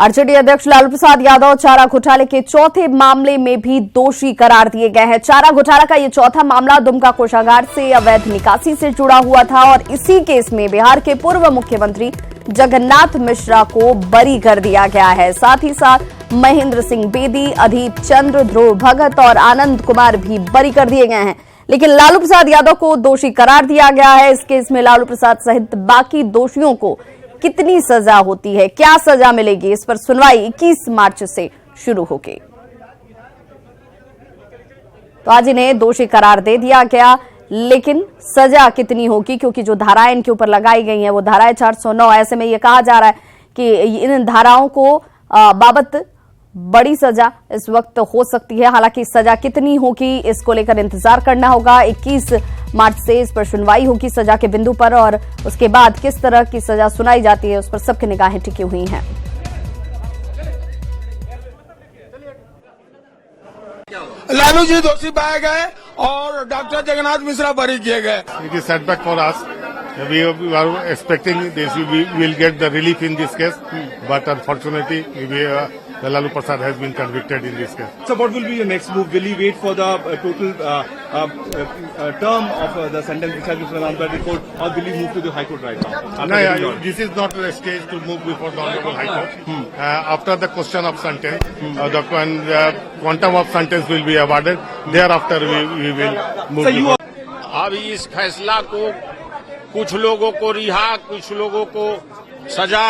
RJD अध्यक्ष लालू प्रसाद यादव चारा घोटाले के चौथे मामले में भी दोषी करार दिए गए हैं। चारा घोटाला का ये चौथा मामला दुमका कोषागार से अवैध निकासी से जुड़ा हुआ था और इसी केस में बिहार के पूर्व मुख्यमंत्री जगन्नाथ मिश्रा को बरी कर दिया गया है। साथ ही साथ महेंद्र सिंह बेदी, अधीप चंद्र, ध्रुव भगत और आनंद कुमार भी बरी कर दिए गए हैं, लेकिन लालू प्रसाद यादव को दोषी करार दिया गया है। इस केस में लालू प्रसाद सहित बाकी दोषियों को कितनी सजा होती है, क्या सजा मिलेगी, इस पर सुनवाई 21 मार्च से शुरू होगी। तो आज इन्हें दोषी करार दे दिया गया, लेकिन सजा कितनी होगी, क्योंकि जो धाराएं इनके ऊपर लगाई गई हैं वो धाराएं 409। ऐसे में यह कहा जा रहा है कि इन धाराओं को बाबत बड़ी सजा इस वक्त हो सकती है। हालांकि सजा कितनी होगी इसको लेकर इंतजार करना होगा। 21 मार्च से इस पर सुनवाई होगी सजा के बिंदु पर, और उसके बाद किस तरह की सजा सुनाई जाती है उस पर सबकी निगाहें टिकी हुई हैं। लालू जी दोषी पाए गए और डॉक्टर जगन्नाथ मिश्रा बरी किए गए। It is setback for us. We are expecting this. We will get the relief in this case, but unfortunately, Lalu Prasad has been convicted in this case. So, what will be your next move? Will you wait for the total term of the sentence which has been pronounced by the court, or will you move to the High Court right now? No, this is not a stage to move before the Honorable High Court. After the question of sentence, the quantum of sentence will be awarded. Thereafter, we will move. So अब इस फैसला को कुछ लोगों को रिहा, कुछ लोगों को सजा,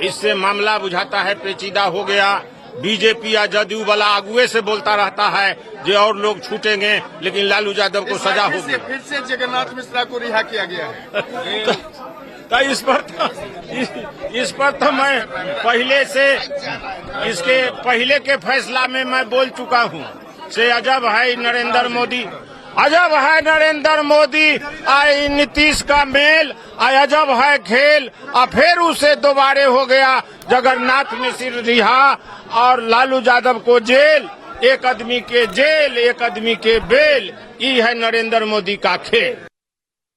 इससे मामला बुझाता है पेचीदा हो गया। बीजेपी या जदयू वाला अगुए से बोलता रहता है जो और लोग छूटेंगे, लेकिन लालू यादव को सजा होगी। फिर से जगन्नाथ मिश्रा को रिहा किया गया है। तो इस पर तो मैं पहले से इसके पहले के फैसला में मैं बोल चुका हूँ। से अजब है नरेंद्र मोदी, अजब है नरेंद्र मोदी, आई नीतीश का मेल, अजब है खेल। और फिर उसे दोबारे हो गया जगन्नाथ मिश्र रिहा और लालू यादव को जेल। एक आदमी के जेल, एक आदमी के बेल, ये है नरेंद्र मोदी का खेल।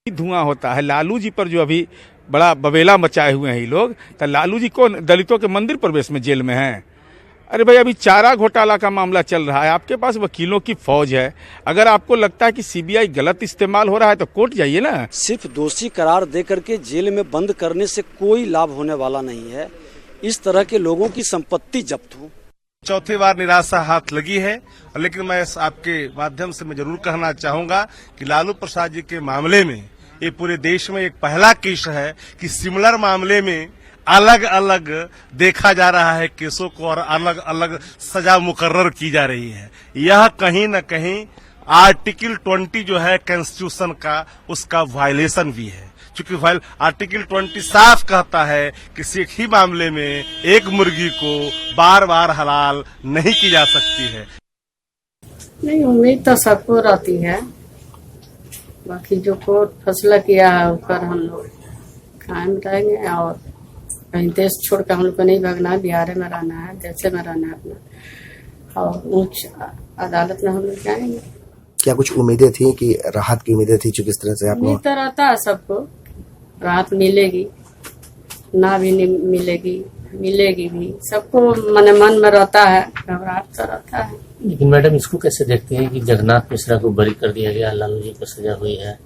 धुआं होता है लालू जी पर, जो अभी बड़ा बवेला मचाए हुए हैं ये लोग। तो लालू जी को दलितों के मंदिर प्रवेश में जेल में हैं। अरे भाई, अभी चारा घोटाला का मामला चल रहा है, आपके पास वकीलों की फौज है। अगर आपको लगता है कि सीबीआई गलत इस्तेमाल हो रहा है तो कोर्ट जाइए ना। सिर्फ दोषी करार दे करके जेल में बंद करने से कोई लाभ होने वाला नहीं है। इस तरह के लोगों की संपत्ति जब्त हो। चौथी बार निराशा हाथ लगी है, लेकिन मैं आपके माध्यम से मैं जरूर कहना चाहूंगा कि लालू प्रसाद जी के मामले में ये पूरे देश में एक पहला केस है कि सिमिलर मामले में अलग अलग देखा जा रहा है केसों को और अलग अलग सजा मुकर्रर की जा रही है। यह कहीं न कहीं आर्टिकल 20 जो है कॉन्स्टिट्यूशन का, उसका वायलेशन भी है, क्योंकि आर्टिकल 20 साफ कहता है कि एक ही मामले में एक मुर्गी को बार बार हलाल नहीं की जा सकती है। नहीं, उम्मीद तो सबको रहती है, बाकी जो कोर्ट फैसला किया है उस पर हम लोग कायम रहेंगे और कहीं देश छोड़कर हम लोग को नहीं भागना है। बिहार में रहना है, देश में रहना है अपना, और उच्च अदालत में हम लोग जाएंगे। क्या कुछ उम्मीदें थी कि राहत की उम्मीदें थी? किस तरह से आपको? उम्मीद तो रहता है सबको, राहत मिलेगी ना भी नहीं मिलेगी, मिलेगी भी, सबको मन में रहता है, घबराहट तो रहता है। लेकिन मैडम, इसको कैसे देखते हैं कि जगन्नाथ मिश्रा को बरी कर दिया गया, लालू जी को सजा हुई है?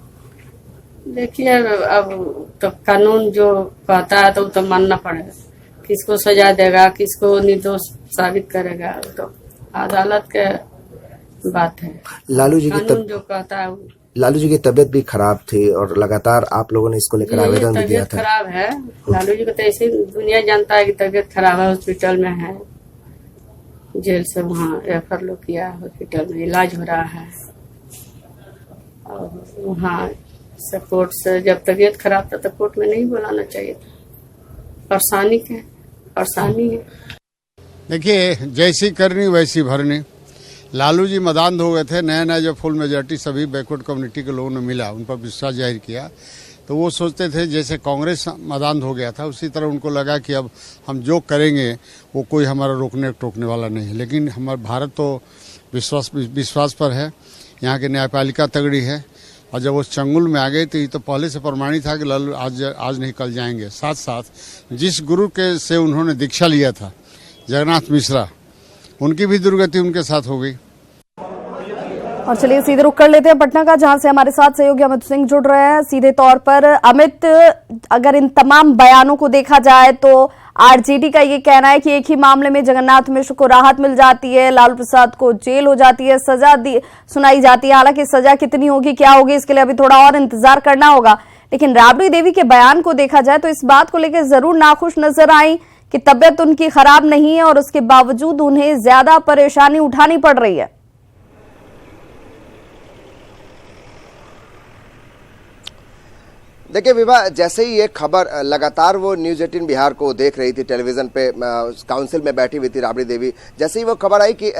देखिए, अब तो कानून जो कहता है तो मानना पड़ेगा। किसको सजा देगा, किसको निर्दोष साबित करेगा, तो अदालत के बात है। लालू जी कानून जो कहता है। लालू जी की तबीयत भी खराब थी और लगातार आप लोगों ने इसको लेकर आवेदन भी दिया था। खराब है लालू जी को, तो ऐसे दुनिया जानता है कि तबीयत खराब है, हॉस्पिटल में है, जेल से वहाँ रेफर लोग किया, हॉस्पिटल में इलाज हो रहा है। और वहाँ से कोर्ट से जब तबीयत खराब था तो कोर्ट में नहीं बुलाना चाहिए था। परेशानी है। देखिए, जैसी करनी वैसी भरनी। लालू जी मदान हो गए थे, नया नया जब फुल मेजोरिटी सभी बैकवर्ड कम्युनिटी के लोगों ने मिला, उन पर विश्वास जाहिर किया, तो वो सोचते थे जैसे कांग्रेस मदान हो गया था, उसी तरह उनको लगा कि अब हम जो करेंगे वो कोई हमारा रोकने टोकने वाला नहीं है। लेकिन हमारा भारत तो विश्वास पर है, यहाँ की न्यायपालिका तगड़ी है, और जब वो चंगुल में आ गए तो ये तो पहले से प्रमाणित था कि लालू आज नहीं कल जाएंगे। साथ साथ जिस गुरु के से उन्होंने दीक्षा लिया था जगन्नाथ मिश्रा, उनकी भी दुर्गति उनके साथ हो गई। और चलिए सीधे रुख कर लेते हैं पटना का, जहां से हमारे साथ सहयोगी अमित सिंह जुड़ रहे हैं सीधे तौर पर। अमित, अगर इन तमाम बयानों को देखा जाए तो आरजेडी का ये कहना है कि एक ही मामले में जगन्नाथ मिश्र को राहत मिल जाती है, लालू प्रसाद को जेल हो जाती है, सजा सुनाई जाती है। हालांकि सजा कितनी होगी, क्या होगी, इसके लिए अभी थोड़ा और इंतजार करना होगा। लेकिन राबड़ी देवी के बयान को देखा जाए तो इस बात को लेकर जरूर नाखुश नजर आई कि तबियत उनकी खराब नहीं है और उसके बावजूद उन्हें ज्यादा परेशानी उठानी पड़ रही है। देखिए विभा, जैसे ही ये खबर लगातार वो न्यूज 18 बिहार को देख रही थी, टेलीविजन पे काउंसिल में बैठी हुई थी राबड़ी देवी, जैसे ही वो खबर आई कि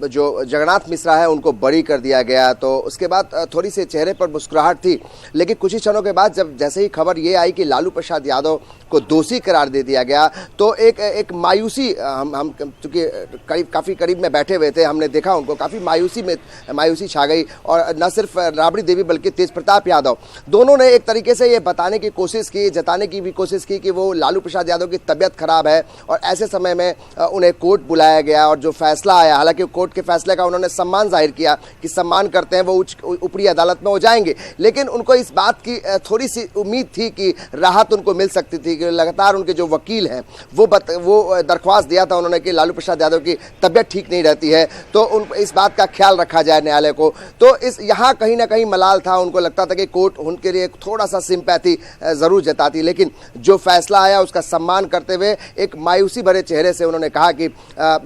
जो जगन्नाथ मिश्रा है उनको बरी कर दिया गया, तो उसके बाद थोड़ी सी चेहरे पर मुस्कुराहट थी। लेकिन कुछ ही क्षणों के बाद जब जैसे ही खबर ये आई कि लालू प्रसाद यादव को दोषी करार दे दिया गया, तो एक मायूसी, हम क्योंकि काफी करीब में बैठे हुए थे, हमने देखा उनको, काफी मायूसी छा गई। और न सिर्फ राबड़ी देवी बल्कि तेज प्रताप यादव, दोनों ने एक तरीके से ये बताने की कोशिश की, जताने की भी कोशिश की कि वो लालू प्रसाद यादव की तबीयत खराब है और ऐसे समय में उन्हें कोर्ट बुलाया गया और जो फैसला आया, हालांकि कोर्ट के फैसले का उन्होंने सम्मान जाहिर किया कि सम्मान करते हैं, वो ऊपरी अदालत में हो जाएंगे। लेकिन उनको इस बात की थोड़ी सी उम्मीद थी कि राहत उनको मिल सकती थी, कि लगातार उनके जो वकील हैं वो दरख्वास्त दिया था उन्होंने कि लालू प्रसाद यादव की तबीयत ठीक नहीं रहती है, तो इस बात का ख्याल रखा जाए न्यायालय को। तो यहाँ कहीं ना कहीं मलाल था, उनको लगता था कि कोर्ट उनके लिए थोड़ा सा सिंपैथी जरूर जताती। लेकिन जो फैसला आया उसका सम्मान करते हुए एक मायूसी भरे चेहरे से उन्होंने कहा कि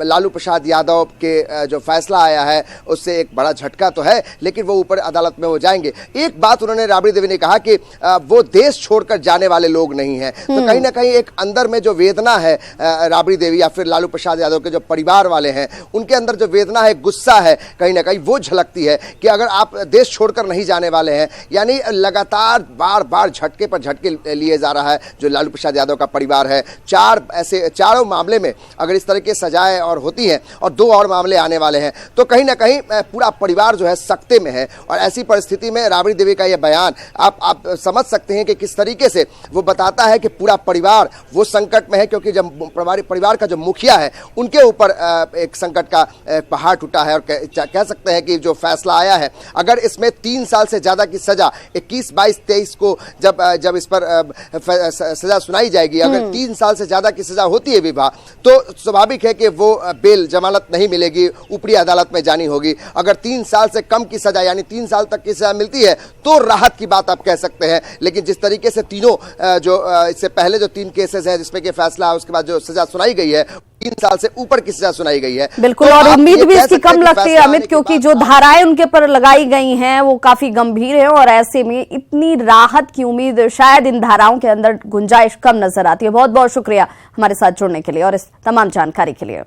लालू प्रसाद यादव के जो फैसला आया है उससे एक बड़ा झटका तो है, लेकिन वो ऊपर अदालत में हो जाएंगे। एक बात उन्होंने राबड़ी देवी ने कहा कि वो देश छोड़कर जाने वाले लोग नहीं हैं। तो कहीं ना कहीं एक अंदर में जो वेदना है राबड़ी देवी या फिर लालू प्रसाद यादव के जो परिवार वाले हैं उनके अंदर जो वेदना है, गुस्सा है, कहीं ना कहीं वो झलकती है कि अगर आप देश छोड़कर नहीं जाने वाले हैं, यानी लगातार बार बार झटके पर झटके लिए जा रहा है जो लालू प्रसाद यादव का परिवार है। चारों मामले में अगर इस तरह की सजाएं और होती हैं और 2 और मामले आने वाले हैं, तो कहीं ना कहीं पूरा परिवार जो है सकते में है। और ऐसी परिस्थिति में राबड़ी देवी का यह बयान आप समझ सकते हैं कि किस तरीके से वो बताता है कि पूरा परिवार वो संकट में है, क्योंकि जब परिवार का जो मुखिया है उनके ऊपर एक संकट का पहाड़ टूटा है। और कह सकते हैं कि जो फैसला आया है, अगर इसमें 3 साल से ज्यादा की सजा 21, 22, 23 को जब इस पर सजा सुनाई जाएगी, अगर 3 साल से ज्यादा की सजा होती है विभा, तो स्वाभाविक है कि वो बेल जमानत नहीं मिलेगी, ऊपरी अदालत में जानी होगी। अगर 3 साल से कम की सजा यानी 3 साल तक की सजा मिलती है तो राहत की बात आप कह सकते हैं। लेकिन जिस तरीके से तीनों जो इससे पहले जो 3 केसेस हैं जिसमें कि फैसला उसके बाद जो सजा सुनाई गई है 3 साल से ऊपर की सजा सुनाई गई है, बिल्कुल। तो और उम्मीद भी इसकी कम लगती है अमित, क्योंकि जो धाराएं उनके पर लगाई गई हैं वो काफी गंभीर है और ऐसे में इतनी राहत की उम्मीद शायद इन धाराओं के अंदर गुंजाइश कम नजर आती है। बहुत बहुत शुक्रिया हमारे साथ जुड़ने के लिए और इस तमाम जानकारी के लिए।